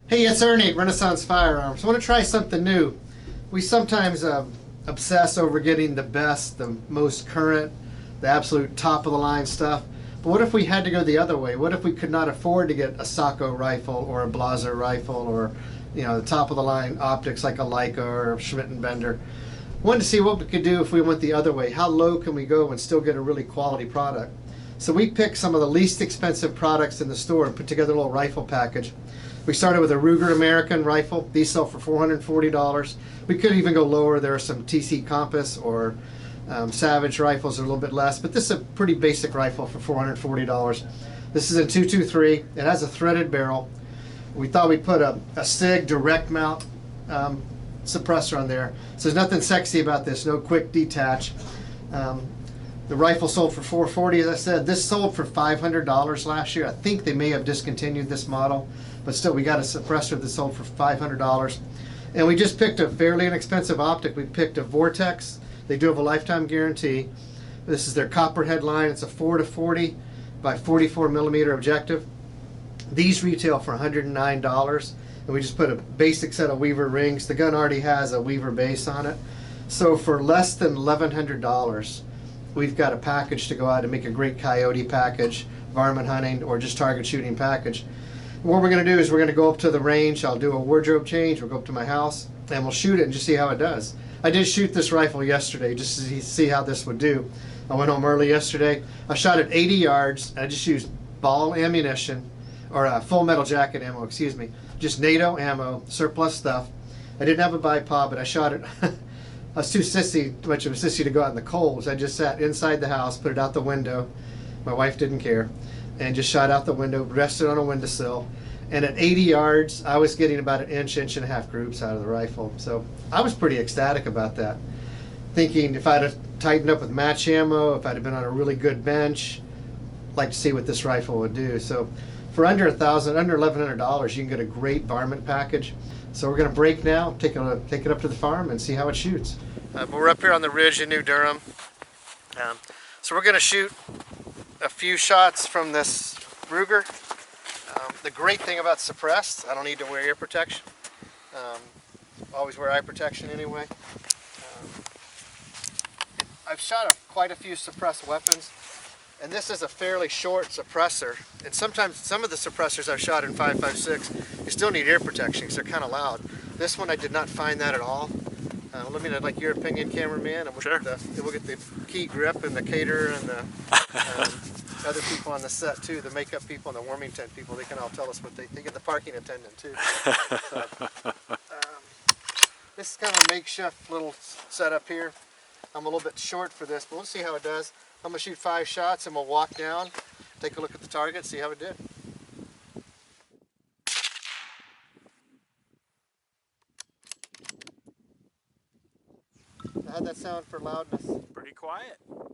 Hey, it's Ernie at Renaissance Firearms. I want to try something new. We sometimes obsess over getting the best, the most current, the absolute top of the line stuff. But what if we had to go the other way? What if we could not afford to get a Sacco rifle or a Blaser rifle or, the top of the line optics like a Leica or Schmidt and Bender? Wanted to see what we could do if we went the other way. How low can we go and still get a really quality product? So we picked some of the least expensive products in the store and put together a little rifle package. We started with a Ruger American rifle. These sell for $440. We could even go lower. There are some TC Compass or Savage rifles are a little bit less, but this is a pretty basic rifle for $440. This is a 223. It has a threaded barrel. We thought we'd put a Sig direct mount suppressor on there. So there's nothing sexy about this, no quick detach. The rifle sold for $440, as I said. This sold for $500 last year. I think they may have discontinued this model, but still we got a suppressor that sold for $500. And we just picked a fairly inexpensive optic. We picked a Vortex. They do have a lifetime guarantee. This is their Copperhead line. It's a 4-40 by 44 millimeter objective. These retail for $109, and we just put a basic set of Weaver rings. The gun already has a Weaver base on it. So for less than $1,100, we've got a package to go out and make a great coyote package, varmint hunting, or just target shooting package. What we're going to do is we're going to go up to the range. I'll do a wardrobe change. We'll go up to my house and we'll shoot it and just see how it does. I did shoot this rifle yesterday just to see how this would do. I went home early yesterday. I shot at 80 yards. And I just used ball ammunition, or full metal jacket ammo, excuse me. Just NATO ammo, surplus stuff. I didn't have a bipod, but I shot it. I was too much of a sissy to go out in the cold. So I just sat inside the house, put it out the window. My wife didn't care. And just shot out the window, rested on a windowsill. And at 80 yards, I was getting about an inch and a half groups out of the rifle. So I was pretty ecstatic about that. Thinking if I'd have tightened up with match ammo, if I'd have been on a really good bench, I'd like to see what this rifle would do. So for under $1,000, under $1,100, you can get a great varmint package. So we're going to break now, take it up to the farm and see how it shoots. But we're up here on the ridge in New Durham. So we're going to shoot a few shots from this Ruger. The great thing about suppressed, I don't need to wear ear protection. Always wear eye protection anyway. I've shot quite a few suppressed weapons, and this is a fairly short suppressor. And sometimes some of the suppressors I've shot in 5.56, you still need ear protection because they're kind of loud. This one I did not find that at all. Let me know, like, your opinion, cameraman, and we'll get the key grip and the caterer and the other people on the set too, the makeup people and the warming tent people. They can all tell us what they get, the parking attendant too. So, this is kind of a makeshift little setup here. I'm a little bit short for this, but we'll see how it does. I'm gonna shoot 5 shots and we'll walk down, take a look at the target, see how it did. How'd that sound for loudness? Pretty quiet. Might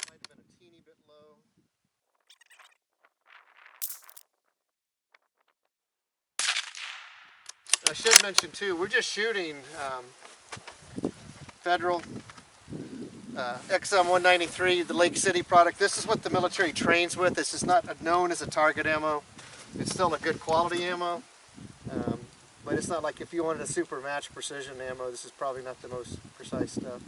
have been a teeny bit low. I should mention too, we're just shooting Federal XM193, the Lake City product. This is what the military trains with. This is not known as a target ammo. It's still a good quality ammo, but it's not like if you wanted a super match precision ammo, this is probably not the most precise stuff.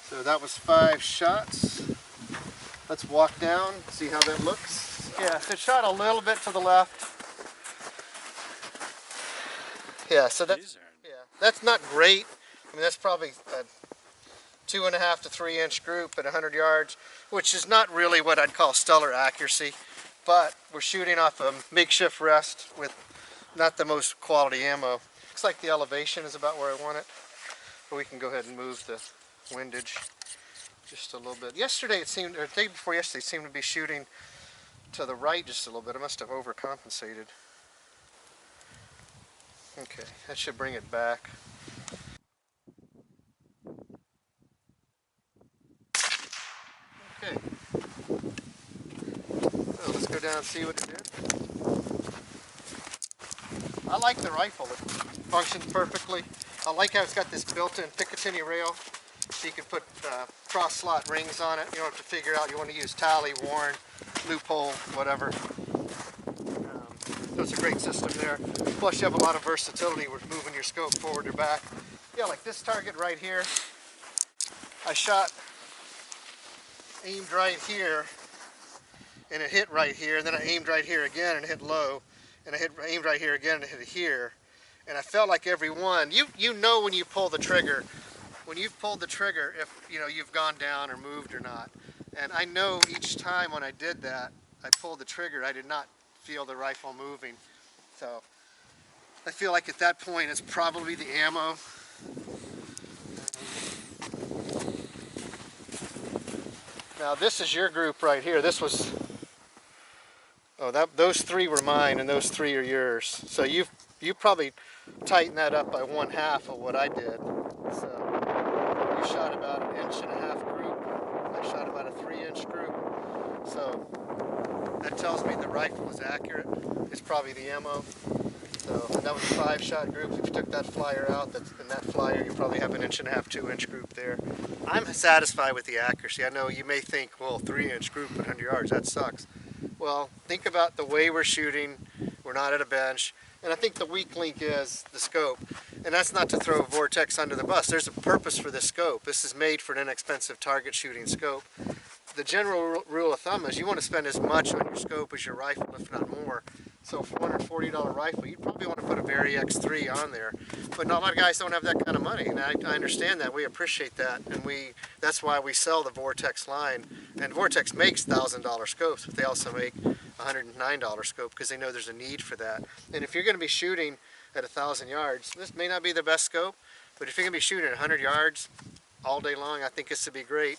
So that was 5 shots. Let's walk down, see how that looks. Yeah, so it shot a little bit to the left. Yeah, so that's not great. I mean, that's probably a 2.5 to 3 inch group at 100 yards, which is not really what I'd call stellar accuracy, but we're shooting off a makeshift rest with not the most quality ammo. Looks like the elevation is about where I want it, but we can go ahead and move the windage just a little bit. Yesterday it seemed, or the day before yesterday, it seemed to be shooting to the right just a little bit. I must have overcompensated. Okay, that should bring it back. Okay. So let's go down and see what it did. I like the rifle. It functions perfectly. I like how it's got this built-in Picatinny rail, so you can put cross-slot rings on it. You don't have to figure out you want to use tally, Warren, loophole, whatever. So it's a great system there. Plus you have a lot of versatility with moving your scope forward or back. Yeah, like this target right here, I shot, aimed right here, and it hit right here, and then I aimed right here again and it hit low, and I aimed right here again and it hit here. And I felt like every one, you know when you pull the trigger, when you've pulled the trigger, if you've gone down or moved or not. And I know each time when I did that, I pulled the trigger, I did not feel the rifle moving. So I feel like at that point it's probably the ammo. Now this is your group right here. This was, those three were mine and those three are yours. So you probably tightened that up by 1/2 of what I did. So you shot about 1.5-inch group. I shot about a 3-inch group. So that tells me the rifle is accurate. It's probably the ammo. So and that was a 5-shot group. If you took that flyer out, in that flyer, you probably have 1.5-inch, 2-inch group there. I'm satisfied with the accuracy. I know you may think, well, 3-inch group at 100 yards, that sucks. Well, think about the way we're shooting. We're not at a bench. And I think the weak link is the scope. And that's not to throw Vortex under the bus. There's a purpose for this scope. This is made for an inexpensive target shooting scope. The general rule of thumb is you want to spend as much on your scope as your rifle, if not more. So for a $440 rifle, you'd probably want to put a Very X3 on there. But not a lot of guys don't have that kind of money, and I understand that. We appreciate that, and that's why we sell the Vortex line. And Vortex makes $1,000 scopes, but they also make $109 scope because they know there's a need for that. And if you're going to be shooting at 1,000 yards, this may not be the best scope, but if you're going to be shooting at 100 yards all day long, I think this would be great.